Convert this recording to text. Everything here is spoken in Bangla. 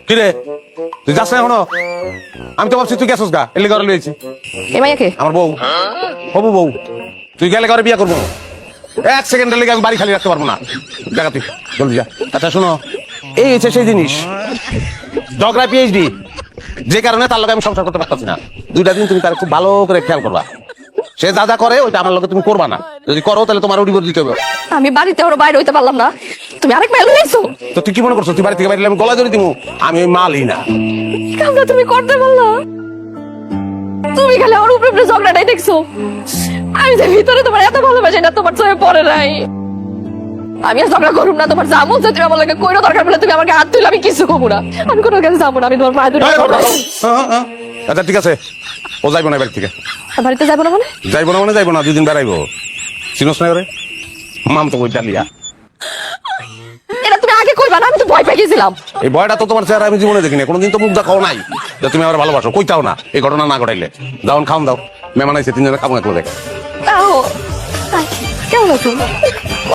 কি রে তুই যাস না এখনো? আমি তো ভাবছি তুই গেছস গা, এলে ঘরে লইছি। এ মাইয়াকে আমার বউ, হবু বউ। তুই গেলে ঘরে বিয়ে করবো, 1 সেকেন্ডের লেগে আমি বাড়ি খালি রাখতে পারবো না। দেখা তুই জলদি যা। আচ্ছা শোনো, এই হচ্ছে সেই জিনিস, ঝগড়া পিএইচডি, যে কারণে তার লগে আমি সংসার করতে পারতাছি না। 2টা দিন তুমি তার খুব ভালো করে খেয়াল করবা। সে যা যা করে ওইটা আমার লগে তুমি করবা না। যদি করো তাহলে তোমার উড়ি দিতে হবে। আমি বাড়িতে ওর বাইরে হইতে পারলাম না, তুমি আরেক মেয়ে লইছো। তো তুই কি মনে করছো তুই বাড়ি থেকে বাইরে আমি গলা ধরে দিব? আমি ওই মালই না। কামটা তুমি করতে পারলা? তুমি খালি ওর উপরে উপরে ঝগড়াটাই দেখছো। আমি যে ভিতরে তোমার এত ভালোবাসি না, তোমার চোখে পড়ে নাই। আমি আর ঝগড়া করুম না, তোমার যা মন চায় তুমি আমার লাগে কইরো, দরকার পড়লে তুমি আমাকে হাত তুলে আমি কিছু করবো না। আমি কোনো কাছে যাবো না, আমি তোমার পায়ে ধরে। আচ্ছা ঠিক আছে, ও যাইবো না বাড়ি থেকে। বাড়িতে যাবো না মানে? যাইবো না মানে যাইবো না, 2 দিন বেড়াইবো। চিনোস না করে মাম তো কই ডালিয়া। এটা তুমি আগে কইবা না, আমি তো ভয় পেয়ে গেছিলাম। এই ভয়টা তো তোমার চেহারা আমি জীবনে দেখিনি, কোনোদিন তো মুখ দেখাও নাই যে তুমি আমার ভালোবাসো, কইতাও না এই ঘটনা না ঘটাইলে। যাও খাওন দাও, মেহমান আইছে, 3 জনের কামনা করে দেখ। কেমন আছো?